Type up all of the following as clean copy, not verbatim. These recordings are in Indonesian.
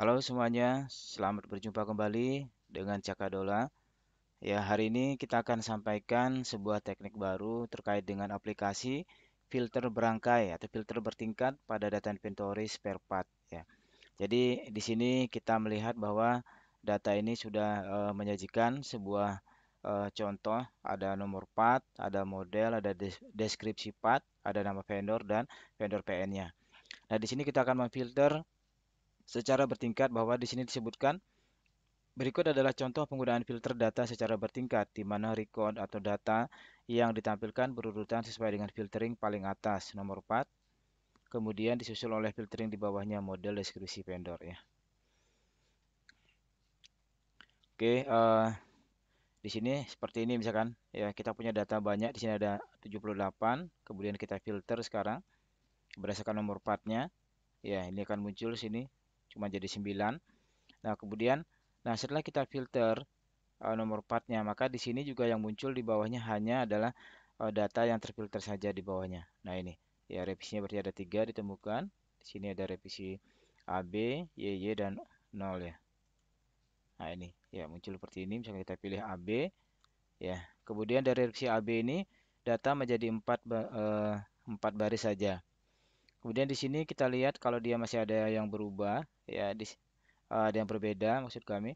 Halo semuanya, selamat berjumpa kembali dengan Cakadola. Ya, hari ini kita akan sampaikan sebuah teknik baru terkait dengan aplikasi filter berangkai atau filter bertingkat pada data inventory spare part. Ya, jadi di sini kita melihat bahwa data ini sudah menyajikan sebuah contoh, ada nomor part, ada model, ada deskripsi part, ada nama vendor dan vendor PN-nya. Nah, di sini kita akan memfilter secara bertingkat bahwa di sini disebutkan berikut adalah contoh penggunaan filter data secara bertingkat, di mana record atau data yang ditampilkan berurutan sesuai dengan filtering paling atas, nomor 4, kemudian disusul oleh filtering di bawahnya model deskripsi vendor ya. Oke, di sini seperti ini misalkan ya kita punya data banyak, di sini ada 78, kemudian kita filter sekarang berdasarkan nomor partnya. Ya, ini akan muncul sini cuma jadi 9. Nah, kemudian setelah kita filter nomor partnya, maka di sini juga yang muncul di bawahnya hanya adalah data yang terfilter saja di bawahnya. Nah, ini ya revisinya berarti ada 3 ditemukan. Di sini ada revisi AB, YY dan 0 ya. Nah, ini ya muncul seperti ini. Misalnya kita pilih AB ya. Kemudian dari revisi AB ini data menjadi 4 baris saja. Kemudian di sini kita lihat kalau dia masih ada yang berubah ya ada yang berbeda maksud kami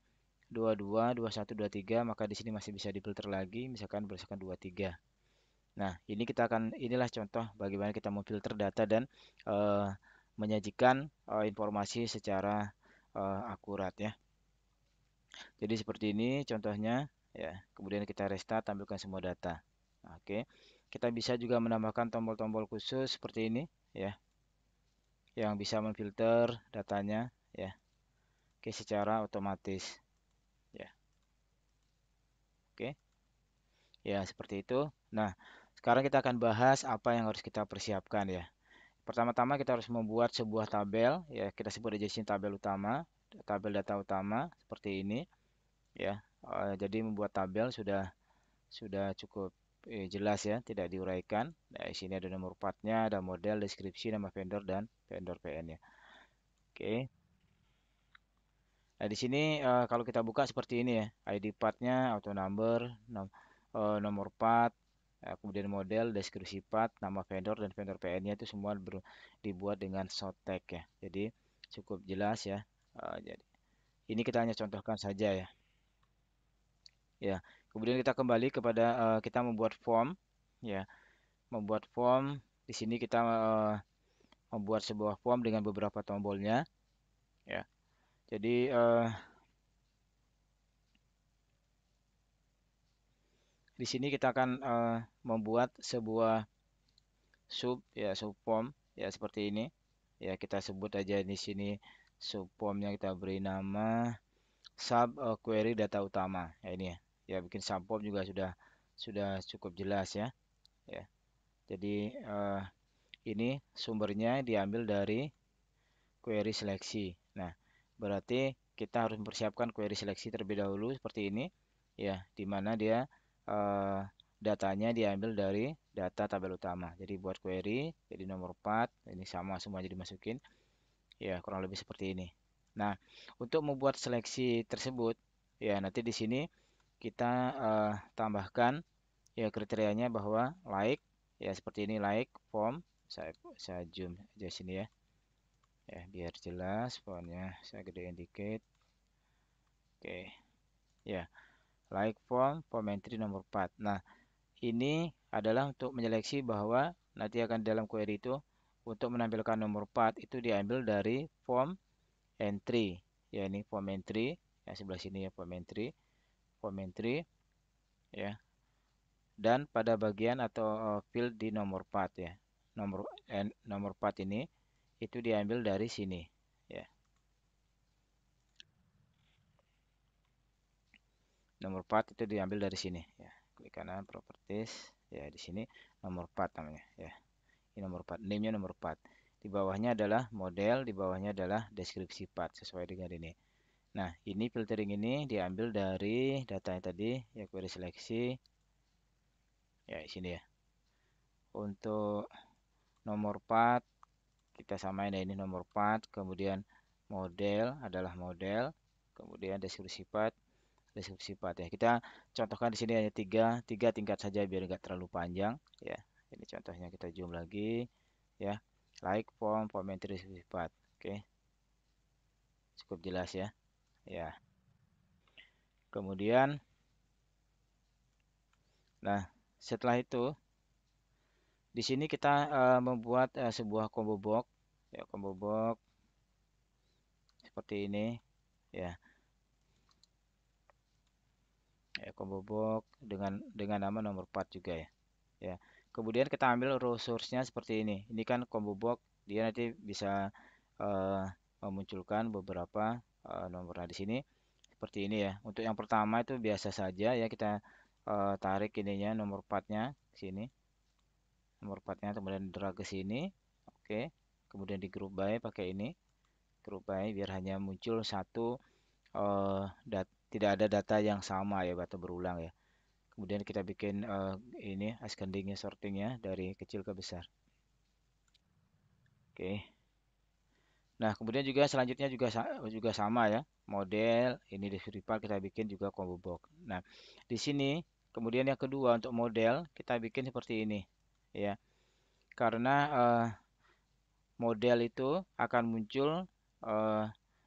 22, 21, 23, maka di sini masih bisa difilter lagi misalkan berdasarkan 23. Nah, inilah contoh bagaimana kita memfilter data dan eh, menyajikan informasi secara akurat ya. Jadi seperti ini contohnya ya. Kemudian kita restart tampilkan semua data. Oke. Kita bisa juga menambahkan tombol-tombol khusus seperti ini ya yang bisa memfilter datanya ya. Oke, secara otomatis ya. Oke. Ya, seperti itu. Nah, sekarang kita akan bahas apa yang harus kita persiapkan ya. Pertama-tama kita harus membuat sebuah tabel ya, kita sebut aja sini tabel utama, tabel data utama seperti ini ya. Jadi membuat tabel sudah cukup jelas ya, tidak diuraikan. Nah, di sini ada nomor partnya, ada model, deskripsi, nama vendor dan vendor PN ya. Oke. Nah, di sini kalau kita buka seperti ini ya, ID partnya, auto number, nomor part, kemudian model, deskripsi part, nama vendor dan vendor PN-nya itu semua dibuat dengan short tag ya. Jadi cukup jelas ya. Jadi ini kita hanya contohkan saja ya. Ya. Kemudian kita kembali kepada kita membuat form ya. Membuat form di sini kita membuat sebuah form dengan beberapa tombolnya ya. Jadi di sini kita akan membuat sebuah sub form ya seperti ini. Ya, kita sebut aja di sini sub formnya kita beri nama sub query data utama. Ya ini ya. Ya bikin sub form juga sudah cukup jelas ya. Ya. Jadi ini sumbernya diambil dari query seleksi. Nah, berarti kita harus mempersiapkan query seleksi terlebih dahulu seperti ini. Ya, di mana dia eh, datanya diambil dari data tabel utama. Jadi buat query, jadi nomor 4, ini sama semuanya dimasukin. Ya, kurang lebih seperti ini. Nah, untuk membuat seleksi tersebut, ya nanti di sini kita tambahkan ya kriterianya bahwa like, ya seperti ini like form. Saya zoom aja sini ya. Ya, biar jelas fontnya saya gedein dikit. Oke. Ya, like form entry nomor 4. Nah, ini adalah untuk menyeleksi bahwa nanti akan dalam query itu untuk menampilkan nomor part itu diambil dari form entry. Ya, ini form entry. Yang sebelah sini ya form entry ya. Dan pada bagian atau field di nomor part ya. Nomor part ini itu diambil dari sini ya. Nomor part itu diambil dari sini ya. Klik kanan properties ya di sini nomor part namanya ya. Ini nomor part, name-nya nomor part. Di bawahnya adalah model, di bawahnya adalah deskripsi part sesuai dengan ini. Nah, ini filtering ini diambil dari data yang tadi ya query seleksi ya di sini ya. Untuk nomor part kita samain ya ini nomor part, kemudian model adalah model, kemudian deskripsi part ya. Kita contohkan di sini hanya tiga tingkat saja biar nggak terlalu panjang ya. Ini contohnya kita zoom lagi ya. Like, form entry, deskripsi part. Oke, cukup jelas ya. Ya. Kemudian, nah setelah itu di sini kita membuat sebuah combo box ya, combo box seperti ini ya. Ya, combo box dengan nama nomor part juga ya. Ya. Kemudian kita ambil raw source-nya seperti ini. Ini kan combo box, dia nanti bisa eh, memunculkan beberapa nomor. Nah, di sini seperti ini ya. Untuk yang pertama itu biasa saja ya, kita tarik ininya nomor partnya ke sini. Nomor partnya kemudian drag ke sini. Oke. Kemudian di group by pakai ini. Group by biar hanya muncul satu tidak ada data yang sama ya atau berulang ya. Kemudian kita bikin ini ascending sortingnya dari kecil ke besar. Oke. Nah, kemudian juga selanjutnya juga sama ya. Model ini di Viripal kita bikin juga combo box. Nah, di sini kemudian yang kedua untuk model kita bikin seperti ini ya. Karena model itu akan muncul eh,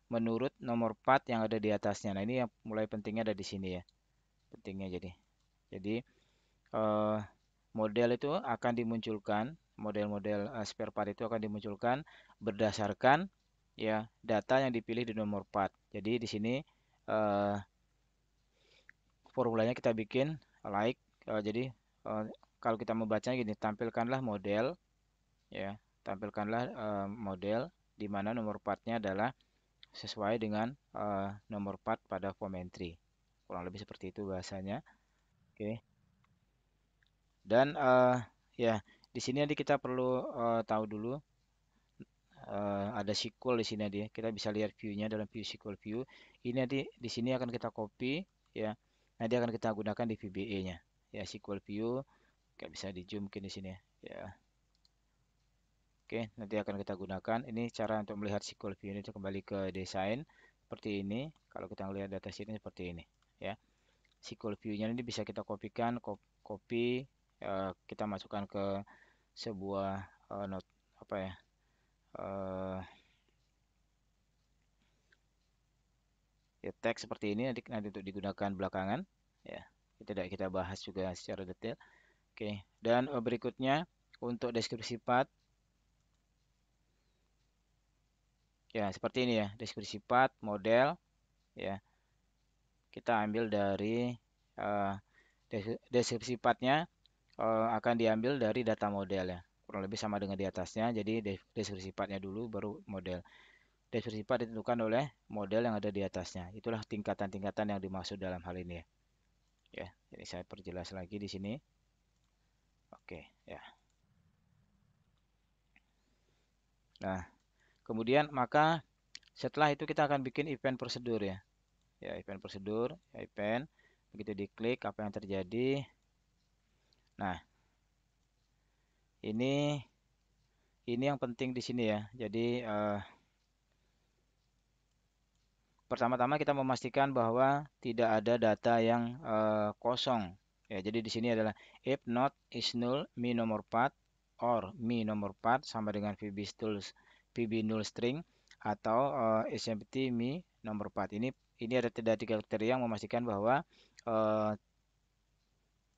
menurut nomor part yang ada di atasnya. Nah, ini yang mulai pentingnya ada di sini ya. Pentingnya jadi. Jadi eh, model itu akan dimunculkan, model-model spare part itu akan dimunculkan berdasarkan ya data yang dipilih di nomor part. Jadi di sini eh, formulanya kita bikin like jadi kalau kita membacanya gini, tampilkanlah model ya, tampilkanlah model di mana nomor partnya adalah sesuai dengan nomor part pada form entry. Kurang lebih seperti itu bahasanya. Oke. Dan ya di sini nanti kita perlu tahu dulu ada SQL di sini dia. Kita bisa lihat view-nya dalam view SQL view. Ini nanti di sini akan kita copy ya. Nanti akan kita gunakan di VBA-nya. Ya SQL view kayak bisa di zoom mungkin di sini ya. Ya. Oke, nanti akan kita gunakan. Ini cara untuk melihat SQL view ini kembali ke desain seperti ini. Kalau kita melihat data sheet ini seperti ini ya. SQL view-nya ini bisa kita kopikan, copy kita masukkan ke sebuah not apa ya? eh ya teks seperti ini nanti untuk digunakan belakangan ya, tidak kita bahas juga secara detail. Oke, dan berikutnya untuk deskripsi part ya seperti ini ya, deskripsi part model ya, kita ambil dari eh, deskripsi partnya akan diambil dari data model ya, kurang lebih sama dengan di atasnya. Jadi deskripsi partnya dulu baru model. Deskripsi part ditentukan oleh model yang ada di atasnya. Itulah tingkatan-tingkatan yang dimaksud dalam hal ini ya. Ya, jadi saya perjelas lagi di sini. Oke, ya. Nah, kemudian maka setelah itu kita akan bikin event prosedur ya. Ya, event prosedur, ya, event. Begitu diklik apa yang terjadi. Nah, ini yang penting di sini ya. Jadi pertama-tama kita memastikan bahwa tidak ada data yang kosong. Ya, jadi di sini adalah if not is null me nomor part or me nomor part sama dengan VB null string atau is empty me nomor part. Ini ada tiga kriteria yang memastikan bahwa eh,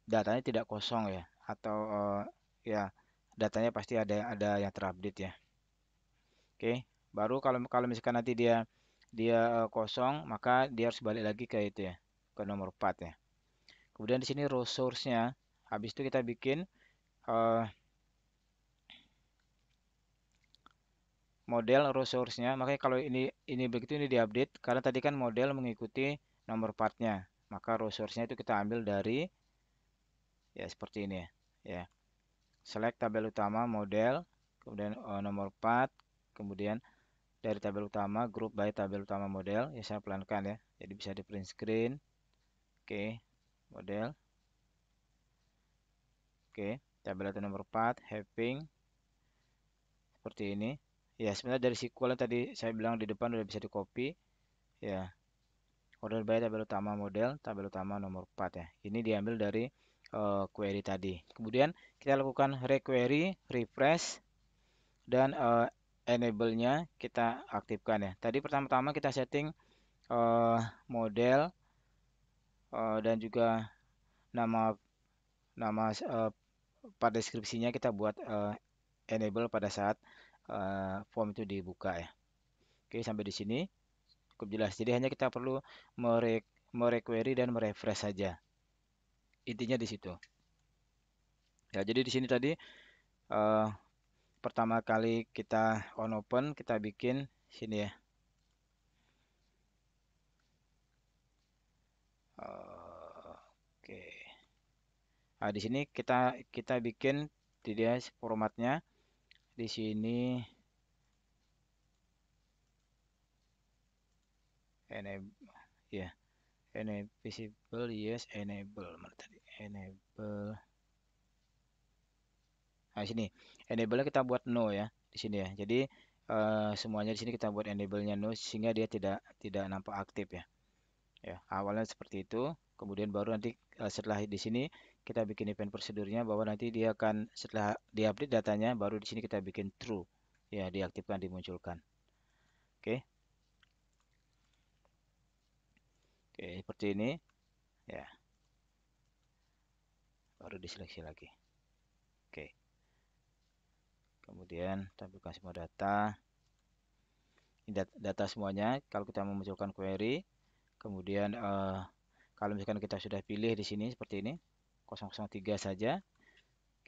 datanya tidak kosong ya, atau ya datanya pasti ada yang terupdate ya. Oke, baru kalau kalau misalkan nanti dia dia kosong, maka dia harus balik lagi ke itu ya, ke nomor 4 ya. Kemudian di sini raw source-nya, habis itu kita bikin eh, model raw source-nya. Makanya kalau ini begitu ini diupdate karena tadi kan model mengikuti nomor partnya. Maka raw source-nya itu kita ambil dari ya seperti ini ya. Ya, select tabel utama model, kemudian nomor part, kemudian dari tabel utama group by tabel utama model. Ya saya pelankan ya. Jadi bisa di print screen. Oke, model. Oke, tabel atau nomor part, having seperti ini Ya, sebenarnya dari SQL yang tadi saya bilang di depan udah bisa di copy. Ya, order by tabel utama model, tabel utama nomor 4 ya. Ini diambil dari query tadi. Kemudian kita lakukan requery, refresh, dan enable-nya kita aktifkan ya. Tadi pertama-tama kita setting eh, model dan juga nama nama pada deskripsinya kita buat enable pada saat form itu dibuka ya. Oke, sampai di sini cukup jelas. Jadi hanya kita perlu merequery dan merefresh saja. Intinya di situ. Ya, jadi di sini tadi eh, pertama kali kita on open kita bikin sini ya. Oke. Nah, di sini kita bikin di dia formatnya di sini enable ya, enable visible yes enable mana tadi? Enable. Nah, sini enable kita buat no ya di sini ya. Jadi semuanya di sini kita buat enable-nya no sehingga dia tidak nampak aktif ya. Ya, awalnya seperti itu, kemudian baru nanti setelah di sini kita bikin event prosedurnya bahwa nanti dia akan setelah diupdate datanya baru di sini kita bikin true. Ya, diaktifkan dimunculkan. Oke. Oke, seperti ini ya. Baru diseleksi lagi. Oke. Kemudian tampilkan semua data. Ini data semuanya kalau kita memunculkan query. Kemudian kalau misalkan kita sudah pilih di sini seperti ini 003 saja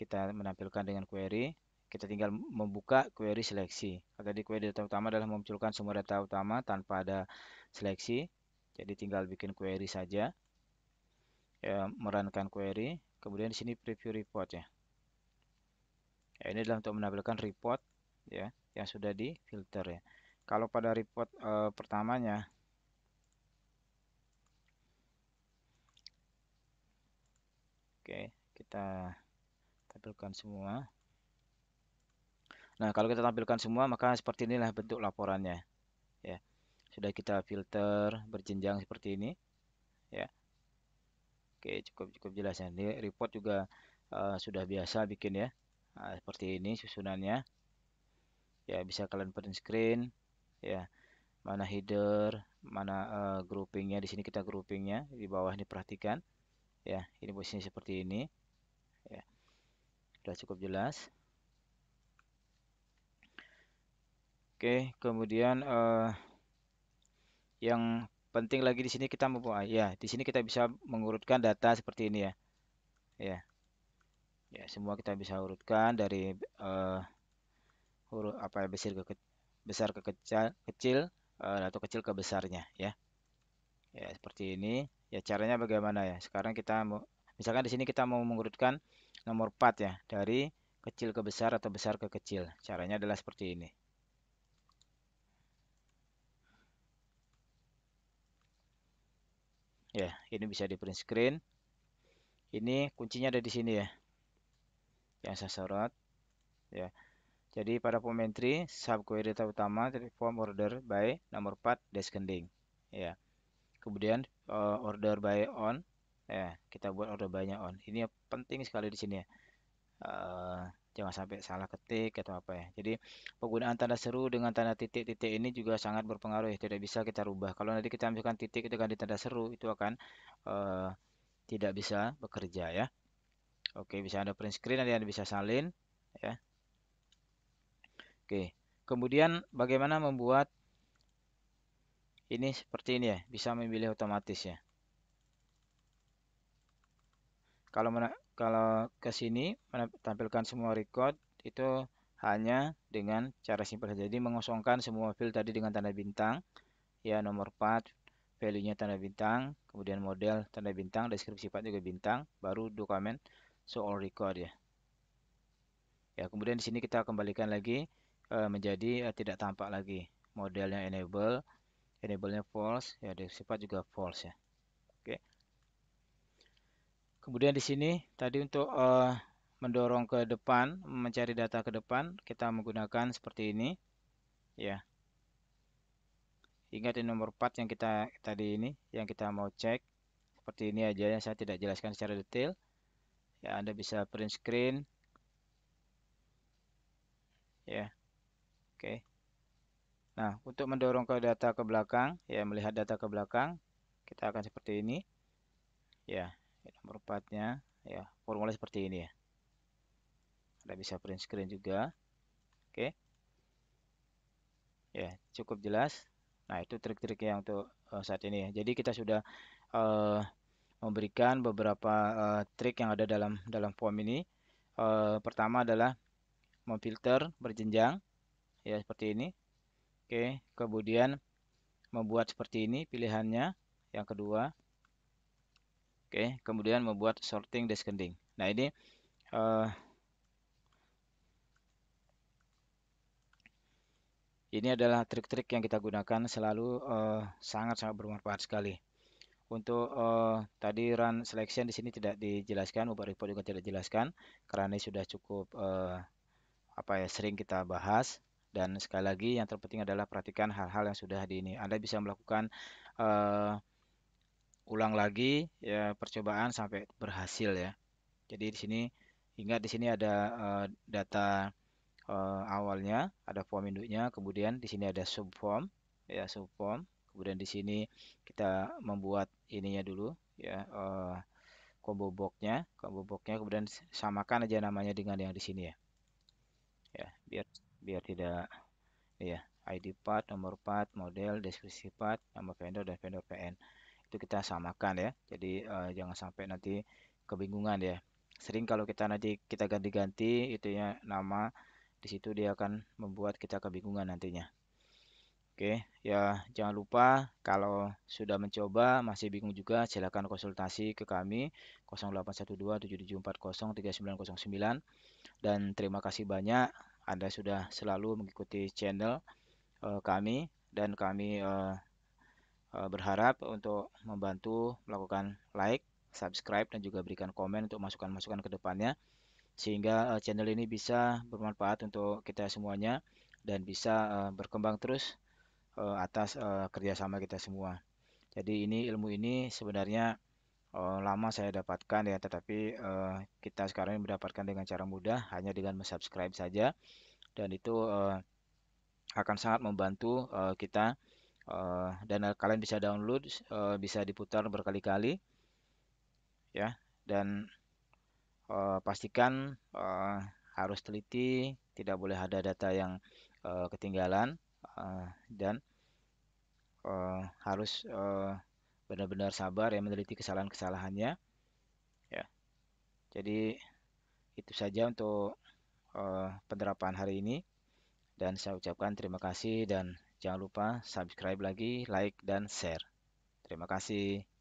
kita menampilkan dengan query, kita tinggal membuka query seleksi. Tadi query data utama adalah memunculkan semua data utama tanpa ada seleksi. Jadi tinggal bikin query saja, ya, merankan query. Kemudian di sini preview report ya. Ya, ini adalah untuk menampilkan report ya yang sudah difilter ya. Kalau pada report pertamanya, oke, kita tampilkan semua. Nah, kalau kita tampilkan semua, maka seperti inilah bentuk laporannya. Ya, sudah kita filter berjenjang seperti ini. Ya, oke, cukup jelas ya. Ini report juga sudah biasa bikin ya. Nah, seperti ini susunannya. Ya, bisa kalian print screen. Ya, mana header, mana groupingnya. Di sini kita groupingnya di bawah ini perhatikan. Ya, ini posisinya seperti ini. Ya, sudah cukup jelas. Oke, kemudian yang penting lagi di sini kita membuat ya, di sini kita bisa mengurutkan data seperti ini ya. Ya, ya semua kita bisa urutkan dari huruf apa ya besar ke kecil, kecil atau kecil ke besarnya ya. Ya, seperti ini. Ya, caranya bagaimana ya? Sekarang kita mau misalkan di sini kita mau mengurutkan nomor 4 ya, dari kecil ke besar atau besar ke kecil. Caranya adalah seperti ini. Ya, ini bisa di print screen. Ini kuncinya ada di sini ya. Yang saya sorot ya. Jadi pada form entry subquery data utama dari form order by nomor 4 descending. Ya. Kemudian order by on ya, kita buat order by-nya on. Ini penting sekali di sini ya. Jangan sampai salah ketik atau apa ya. Jadi penggunaan tanda seru dengan tanda titik-titik ini juga sangat berpengaruh ya. Tidak bisa kita rubah. Kalau nanti kita misalkan titik itu ganti tanda seru itu akan eh, tidak bisa bekerja ya. Oke, bisa Anda print screen nanti Anda bisa salin ya. Oke. Kemudian bagaimana membuat ini seperti ini ya, bisa memilih otomatis ya. Kalau ke sini tampilkan semua record itu hanya dengan cara simpel saja. Jadi mengosongkan semua field tadi dengan tanda bintang, ya nomor part, value-nya tanda bintang, kemudian model tanda bintang, deskripsi part juga bintang, baru dokumen show all record ya. Ya, kemudian di sini kita kembalikan lagi menjadi tidak tampak lagi. Modelnya enable-nya false, ya deskripsi part juga false ya. Oke. Kemudian di sini tadi untuk mendorong ke depan, mencari data ke depan, kita menggunakan seperti ini. Ya, ingat di nomor 4 yang kita tadi ini, yang kita mau cek. Seperti ini aja yang saya tidak jelaskan secara detail. Ya, Anda bisa print screen. Ya, oke. Nah, untuk mendorong ke data ke belakang, ya melihat data ke belakang, kita akan seperti ini. Ya, nomor 4-nya, ya formula seperti ini ya. Anda bisa print screen juga. Oke, ya cukup jelas. Nah, itu trik-triknya untuk saat ini ya. Jadi kita sudah eh, memberikan beberapa trik yang ada dalam form ini. Pertama adalah memfilter berjenjang, ya seperti ini. Oke, kemudian membuat seperti ini pilihannya. Yang kedua, oke, kemudian membuat sorting descending. Nah, eh, ini adalah trik-trik yang kita gunakan selalu sangat-sangat bermanfaat sekali. Untuk tadi run selection di sini tidak dijelaskan, ubah report juga tidak dijelaskan karena ini sudah cukup apa ya sering kita bahas. Dan sekali lagi yang terpenting adalah perhatikan hal-hal yang sudah di ini. Anda bisa melakukan eh, ulang lagi ya percobaan sampai berhasil ya. Jadi di sini ingat di sini ada data awalnya, ada form induknya, kemudian di sini ada subform ya subform. Kemudian di sini kita membuat ininya dulu ya combo boxnya kemudian samakan aja namanya dengan yang di sini ya. Ya, biar biar tidak ya ID part, nomor part, model, deskripsi part, nama vendor dan vendor PN. Itu kita samakan ya. Jadi jangan sampai nanti kebingungan ya. Sering kalau kita nanti kita ganti-ganti itu ya nama di situ dia akan membuat kita kebingungan nantinya. Oke, ya jangan lupa kalau sudah mencoba masih bingung juga silakan konsultasi ke kami 0812 7740 3909 dan terima kasih banyak Anda sudah selalu mengikuti channel kami dan kami berharap untuk membantu melakukan like, subscribe dan juga berikan komen untuk masukan-masukan ke depannya sehingga channel ini bisa bermanfaat untuk kita semuanya dan bisa berkembang terus atas kerjasama kita semua. Jadi ini ilmu ini sebenarnya lama saya dapatkan ya, tetapi kita sekarang mendapatkan dengan cara mudah hanya dengan subscribe saja dan itu akan sangat membantu kita dan kalian bisa download bisa diputar berkali-kali ya dan pastikan harus teliti, tidak boleh ada data yang ketinggalan dan harus benar-benar sabar ya meneliti kesalahan-kesalahannya ya. Jadi itu saja untuk penerapan hari ini dan saya ucapkan terima kasih dan jangan lupa subscribe lagi, like dan share. Terima kasih.